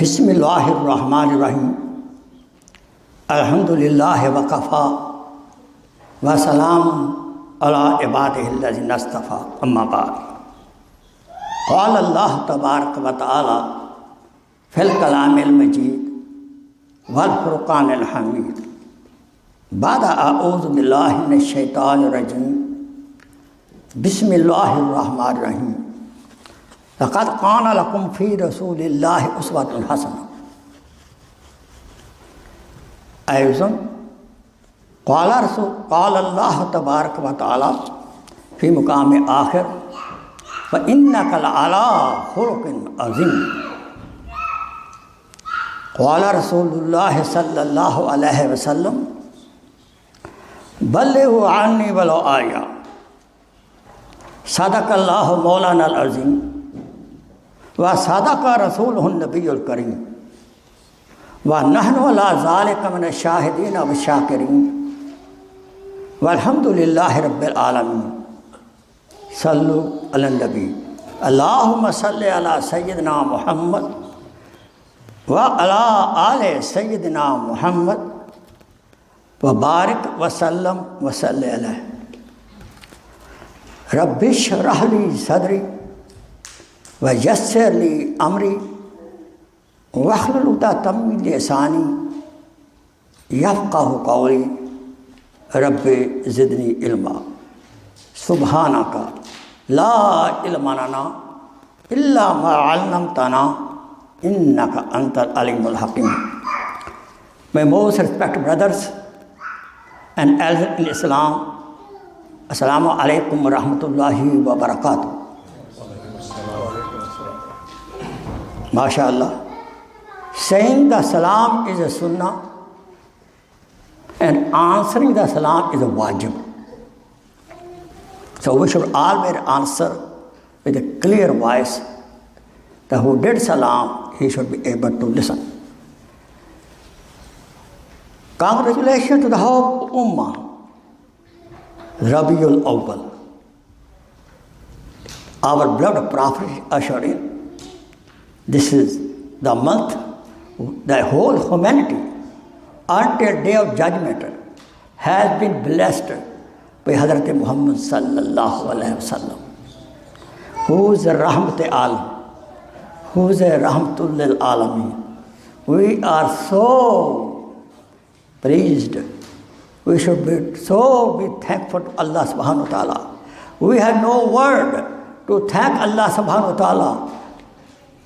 بسم اللہ الرحمن الرحیم الحمدللہ وکفا وسلام علی عبادہ الذین اصطفیٰ اما بعد قال اللہ تبارک و تعالی فی الکلام المجید والفرقان الحمید بعد اعوذ باللہ من الشیطان الرجیم بسم اللہ الرحمن الرحیم لقد کان لکم فی رسول اللہ اسوۃ حسنہ ایضاً قال اللہ تبارک و تعالی فی مقام آخر وَإِنَّكَ لَعَلَىٰ خُلُقٍ عَظِيمٍ قال رسول اللہ صلی اللہ علیہ وسلم بلغوا عنی ولو آیہ صدق اللہ مولانا العظیم وصدق رسولہ النبی الکریم ونحن علی ذلک من الشاہدین والشاکرین والحمد للہ رب العالمین صلو علی النبی اللہم صلی علی سیدنا محمد وعلی آل سیدنا محمد وبارک وسلم وصلی علیہ رب اشرح لی صدری ویسر لی امری واحلل عقدۃ من لسانی یفقہوا قولی رب زدنی علما سبحانک لا علم لنا الا ما علمتنا انک انت العلیم الحکیم. My most respected brothers and elders in Islam, Assalamu alaikum wa rahmatullahi wa barakatuh. MashaAllah. Saying the salam is a sunnah and answering the salam is a wajib. So we should always answer with a clear voice that who did salam, he should be able to listen. Congratulations to the whole Ummah. Rabiul Awwal. Our beloved Prophet ushered in. This is the month the whole humanity until day of judgment has been blessed by Hazrat Muhammad sallallahu alaihi wasallam, who is a rahmat alam, who is a rahmatul lil alamin. We are so pleased. We should be thankful to Allah subhanahu wa ta'ala. We have no word to thank Allah subhanahu wa ta'ala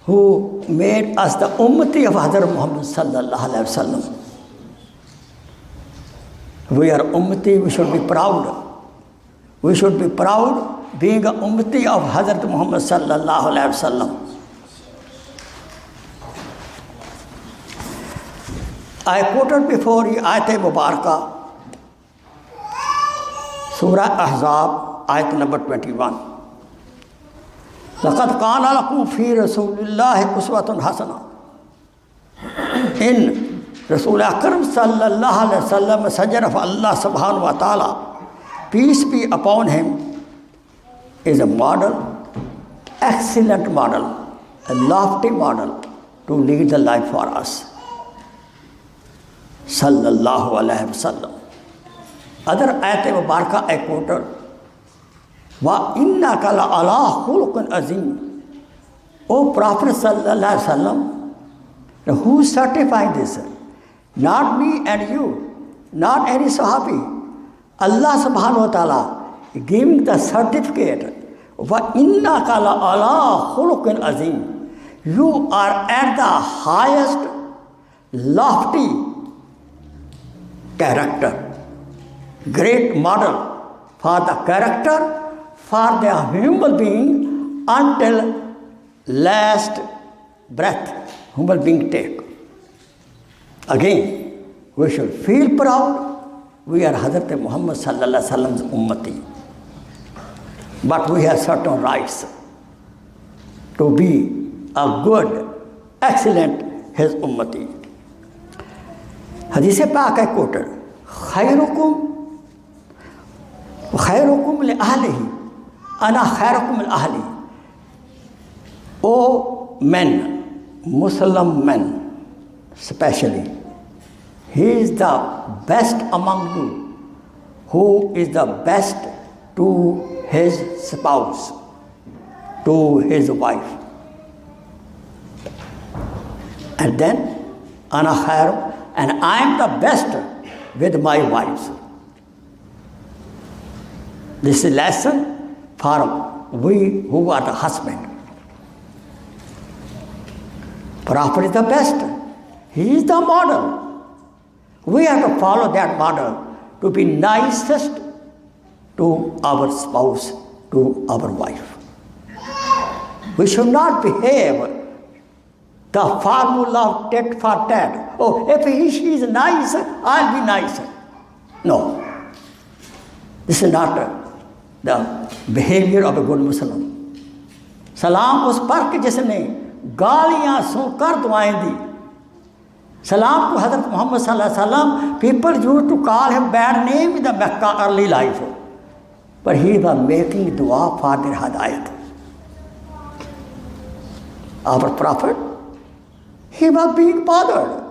who made us the ummati of Hazrat Muhammad sallallahu alaihi wasallam. We are ummati, we should be proud. We should be proud being a ummati of Hazrat Muhammad sallallahu alaihi wasallam. I quoted before you Ayat Mubarakah, Surah Ahzab, Ayat number 21. لَقَدْ كَانَ لَكُمْ فِي رَسُولِ اللَّهِ أُسْوَةٌ حَسَنَةٌ. In Rasul Akram sallallahu alayhi wa sallam, messenger of Allah subhanahu wa ta'ala, peace be upon him, is a model, excellent model, a lofty model to lead the life for us. Sallallahu alayhi wa sallam. Other ayat mubarakah I quoted, وَإِنَّكَ لَعَلَىٰ خُلُقٍ عَظِيمٍ. O Prophet sallallahu alaihi wasallam, who is certifying this? Not me and you, not any Sahabi. Allah subhanahu wa ta'ala giving the certificate. وَإِنَّكَ لَعَلَىٰ خُلُقٍ عَظِيمٍ. You are at the highest, lofty character, great model for the character for the human being until last breath human being take. Again, we should feel proud. We are Hazrat Muhammad sallallahu alaihi wasallam's ummati. But we have certain rights to be a good, excellent his ummati. Hadith Pak I quoted, خَيْرُكُمْ لِأَهْلِهِ أَنَا خَيْرُكُمْ لِأَهْلِي. O men, Muslim men, especially, he is the best among you, who is the best to his spouse, to his wife. And then, ana khair, and I am the best with my wives. This is a lesson for we who are the husband. Prophet is the best. He is the model. We have to follow that model to be nicest to our spouse, to our wife. We should not behave the formula of tit for tat. Oh, if she is nice, I'll be nice. No. This is not the behavior of a good Muslim. Salam us par ke jisne gaaliyan sunkar duaएं the. Salam to Hazrat Muhammad sallallahu alaihi wasallam. People used to call him bad name in the Mecca early life, but he was making dua for their hadayat. Our Prophet, he was being bothered,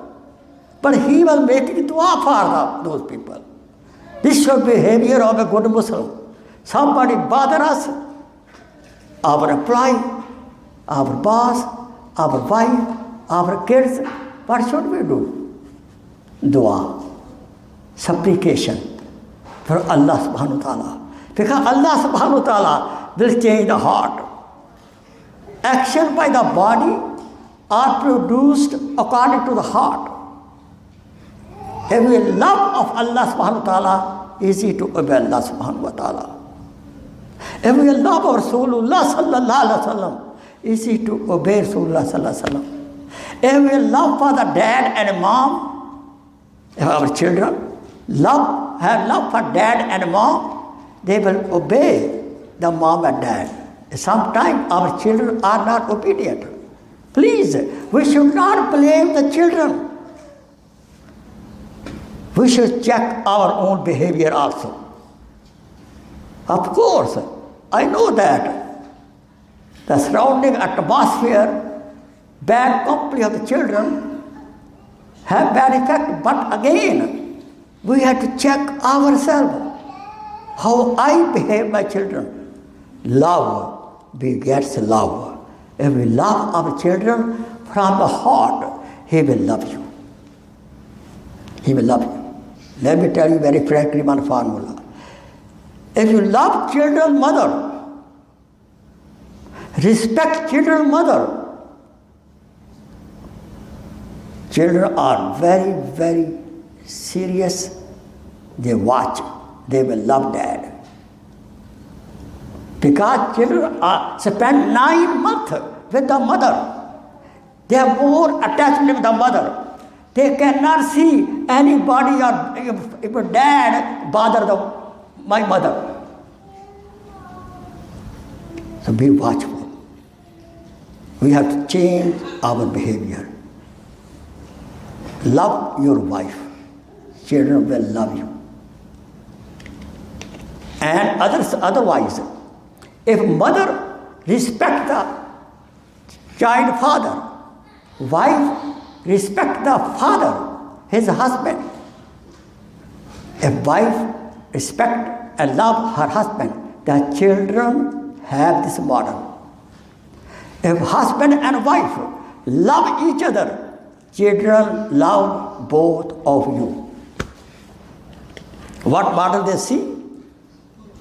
but he was making dua for those people. This should be behavior of a good Muslim. Somebody bother us, our employee, our boss, our wife, our kids, what should we do? Dua, supplication for Allah subhanahu wa ta'ala. Because Allah subhanahu wa ta'ala will change the heart. Action by the body are produced according to the heart. If we love of Allah subhanahu wa ta'ala, easy to obey Allah subhanahu wa ta'ala. If we love of Rasulullah sallallahu alaihi wasallam, easy to obey Rasulullah sallallahu alaihi wasallam. If we love for the dad and mom, if our children have love for dad and mom, they will obey the mom and dad. Sometimes our children are not obedient. Please, we should not blame the children. We should check our own behavior also. Of course, I know that the surrounding atmosphere, bad company of the children have bad effect. But again, we have to check ourselves. How I behave my children. Love begets love. If we love our children from the heart, he will love you. He will love you. Let me tell you very frankly one formula. If you love children, mother, respect children, mother, children are very, very serious. They watch. They will love dad. Because children spend 9 months with the mother. They have more attachment with the mother. They cannot see anybody or if a dad bother my mother. So be watchful. We have to change our behavior. Love your wife. Children will love you. And otherwise, if mother respect the child father, wife respect the father, his husband. If wife respect and love her husband, the children have this model. If husband and wife love each other, children love both of you. What model they see,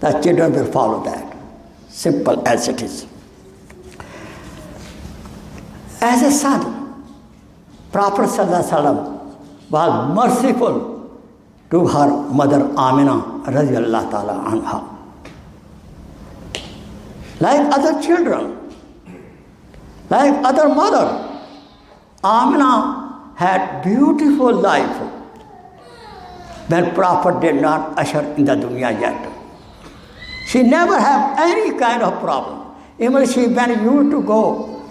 the children will follow that. Simple as it is. As a son, Prophet ﷺ was merciful to her mother Amina radiallahu ta'ala anha. Like other children, like other mother, Amina had beautiful life when Prophet did not usher in the dunya yet. She never had any kind of problem. Even when she used to go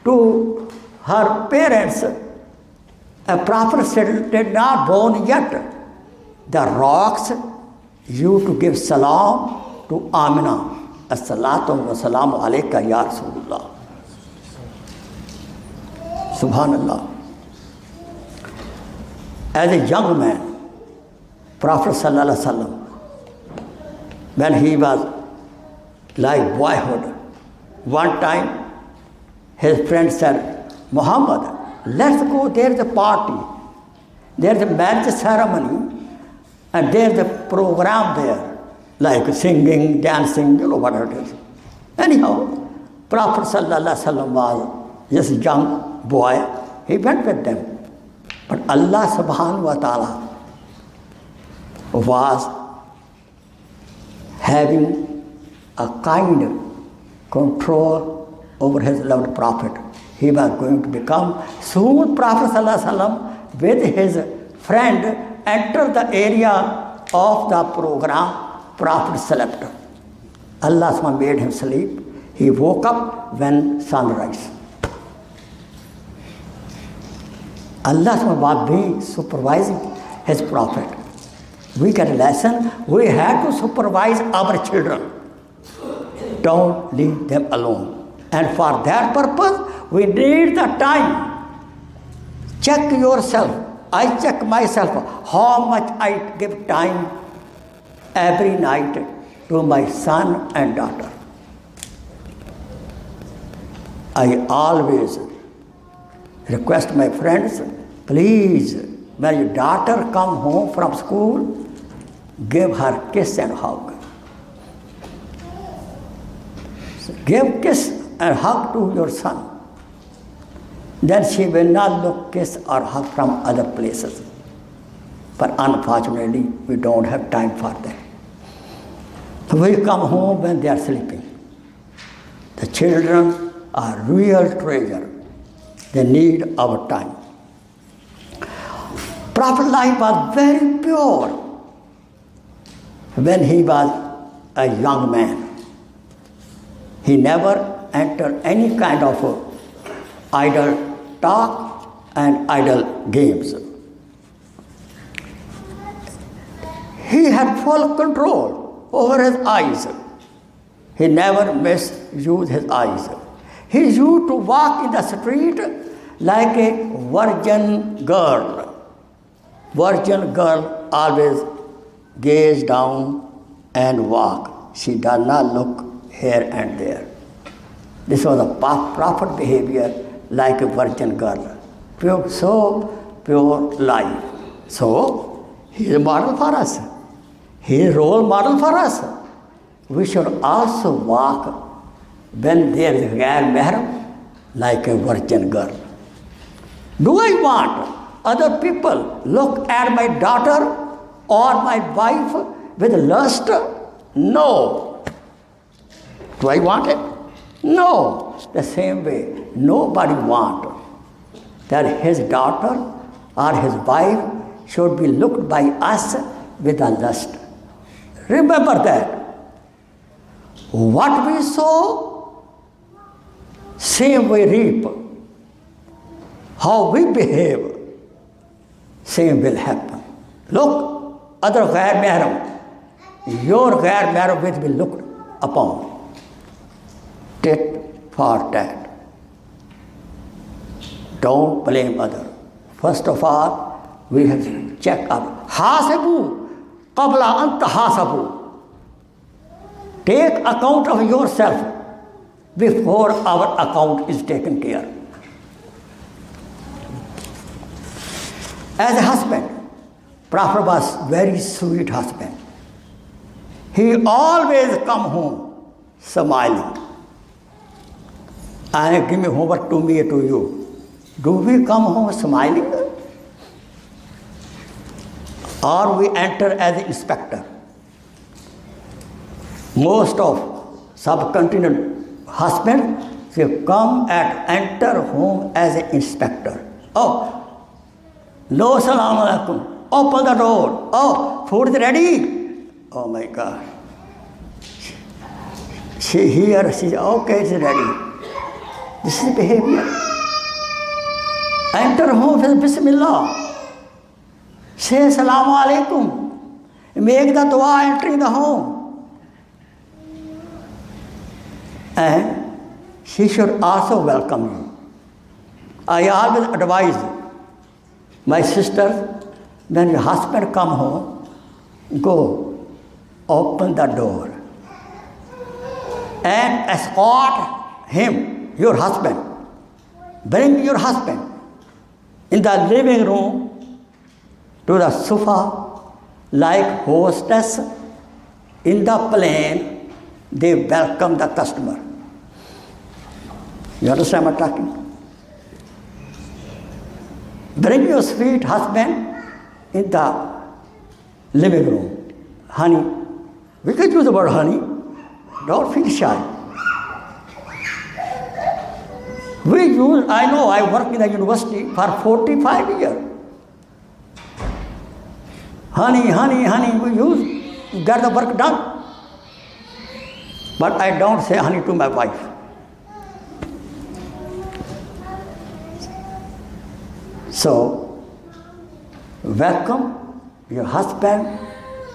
to her parents, a Prophet did not born yet. The rocks used to give salam to Amina. As-salatu wa salamu alayka ya Rasulullah. Subhanallah. As a young man, Prophet Sallallahu Alaihi Wasallam, when he was like boyhood, one time his friend said, Muhammad, let's go, there's a party, there's a marriage ceremony, and there's a program there, like singing, dancing, you know what it is. Anyhow, Prophet Sallallahu Alaihi Wasallam was just a young boy, he went with them. But Allah subhanahu wa ta'ala was having a kind control over his loved Prophet. He was going to become, soon Prophet Sallallahu Alaihi Wasallam with his friend entered the area of the program. Prophet slept. Allah subhanahu wa ta'ala made him sleep. He woke up when sunrise. Allah subhanahu wa ta'ala was being supervising his Prophet. We get a lesson, we have to supervise our children. Don't leave them alone. And for that purpose, we need the time. Check yourself. I check myself. How much I give time every night to my son and daughter. I always request my friends, please, when your daughter come home from school, give her kiss and hug. So give kiss and hug to your son. Then she will not look kiss or hug from other places. But unfortunately, we don't have time for that. So we come home when they are sleeping. The children are real treasure. They need our time. Prophet life was very pure when he was a young man. He never entered any kind of idle talk and idle games. He had full control over his eyes. He never misused his eyes. He used to walk in the street like a virgin girl. Virgin girl always gaze down and walk. She does not look here and there. This was a proper behavior like a virgin girl. Pure, so pure life. So, he is a model for us. He is a role model for us. We should also walk when there is a ghair mahram like a virgin girl. Do I want other people look at my daughter or my wife with lust? No. Do I want it? No. The same way, nobody wants that his daughter or his wife should be looked by us with a lust. Remember that. What we sow, same we reap. How we behave, same will happen. Look, other ghair mahram, your ghair mahram will be looked upon. Tit for tat. Don't blame other. First of all, we have to check up. Hasabu qabla an tahasabu. Take account of yourself before our account is taken care. As a husband, Prophet was very sweet husband. He always come home smiling. And give me homework to me, to you. Do we come home smiling? Or we enter as an inspector? Most of subcontinent husbands, they come and enter home as an inspector. Oh, no, salam alaikum. Open the door. Oh, food is ready. Oh my God. She here, she says, okay, it's ready. This is behavior. Enter home with Bismillah. Say Salaam Alaikum. Make the dua entering the home. And she should also welcome you. I always advise my sisters, when your husband come home, go open the door and escort him, your husband. Bring your husband in the living room to the sofa like hostess in the plane. They welcome the customer. You understand what I'm talking? Bring your sweet husband in the living room. Honey, we can use the word honey. Don't feel shy. I know I work in the university for 45 years. Honey, honey, honey, we use to get the work done. But I don't say honey to my wife. So, welcome your husband,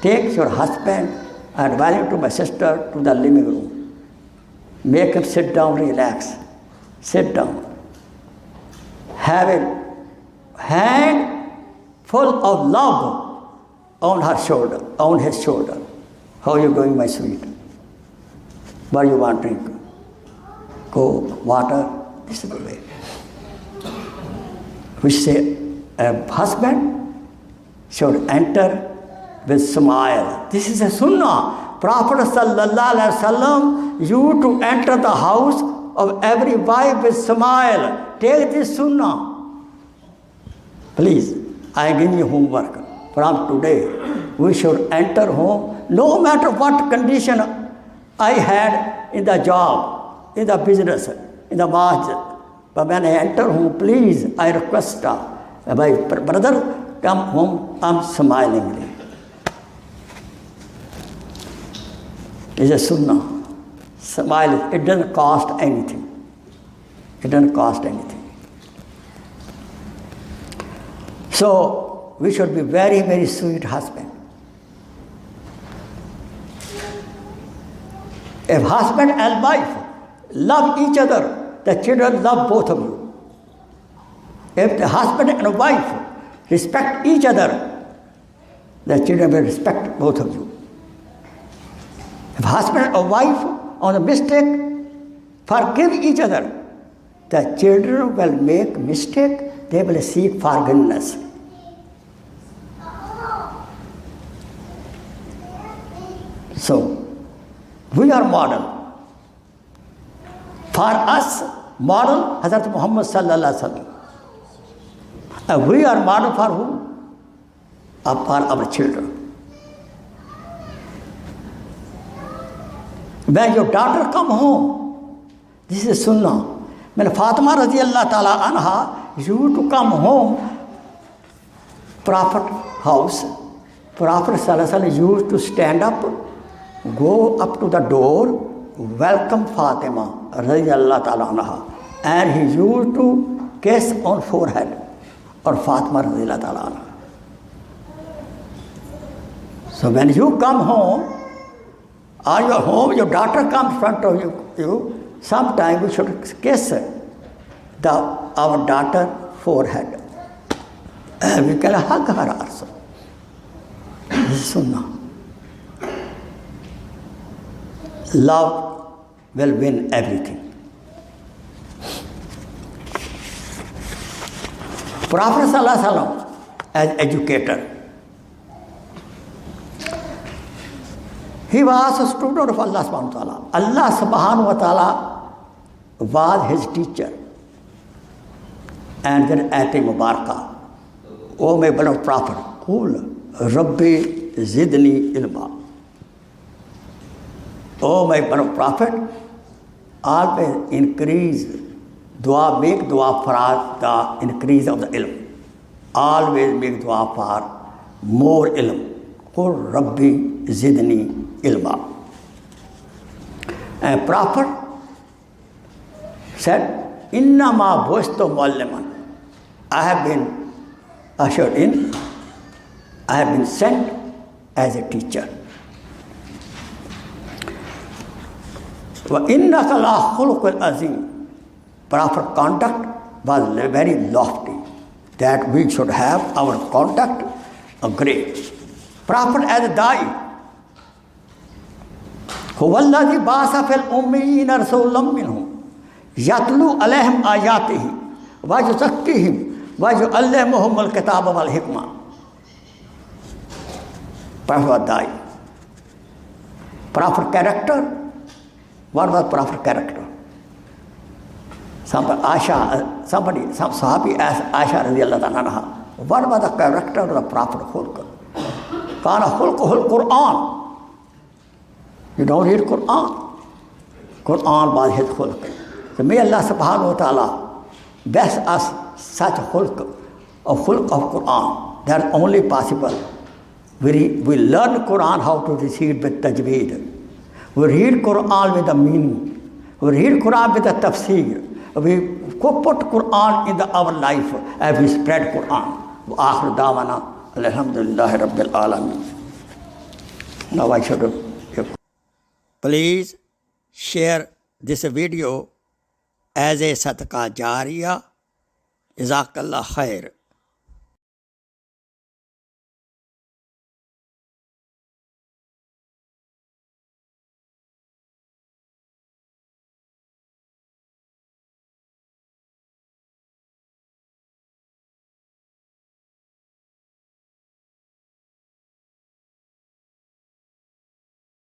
take your husband and welcome to my sister to the living room. Make him sit down, relax. Sit down. Have a hand full of love on her shoulder, on his shoulder. How are you going, my sweet? What do you want to drink? Coke, water? This is the way. We say a husband should enter with smile. This is a sunnah. Prophet sallallahu alaihi wasallam used to enter the house of every wife with smile. Take this sunnah. Please, I give you homework. From today, we should enter home, no matter what condition I had in the job, in the business, in the masjid. But when I enter home, please, I request my brother, come home, I'm smilingly. It's a sunnah. Smile, it doesn't cost anything. It doesn't cost anything. So, we should be very, very sweet husband. If husband and wife love each other, the children love both of you. If the husband and wife respect each other, the children will respect both of you. If husband or wife on a mistake forgive each other, the children will make mistake, they will seek forgiveness. So, we are model. For us, model Hazrat Muhammad sallallahu alaihi wasallam. And we are model for whom? For our children. When your daughter come home, this is sunnah. When Fatima radiallahu ta'ala anha used to come home, Prophet house, Prophet sallallahu alaihi wasallam used to stand up, go up to the door, welcome Fatima radiallahu ta'ala anha, and he used to kiss on forehead or Fatima radiallahu ta'ala anha. So when you come home, or your home, your daughter comes in front of you, sometime we should kiss our daughter forehead. We can hug her also. This is sunnah. Love will win everything. Prophet sallallahu alaihi wasallam, as educator, he was a student of Allah subhanahu wa ta'ala. Allah subhanahu wa ta'ala was his teacher. And then at Mubarakah, O my beloved Prophet, Qul Rabbi Zidni Ilma. O my beloved Prophet, always increase dua, make dua for the increase of the ilm. Always make dua for more ilm. Qul Rabbi Zidni Ilma. And Prophet said, Inna ma buistu mualliman. I have been ushered in, I have been sent as a teacher. Wa innaka la khuluqul azim. Prophet conduct was very lofty, that we should have our conduct great. Prophet as died. Huwallazi ba'atha fil ummiyina rasulan minhum yatlu alayhim ayatihi wa yuzakkihim wa yu'allimuhum al-kitaba wal hikmah. Prophet died. Prophet character. What was prophet character? Some Sahabi asked Aisha radiallahu anha, what was the character of the Prophet Khulq? Kana khulquhul Quran. You don't read Quran. Quran was his khulq. So may Allah subhanahu wa ta'ala bless us such khulq of Quran. That is only possible. We learn Quran how to receive with tajweed. We read Quran with the meaning. We read Quran with the tafsir. We put Quran in our life and we spread Quran. Akhir dawana, alhamdulillahi rabbil alamin. Now I should. Please share this video as a sadaqah jariyah. Jazakallah khair.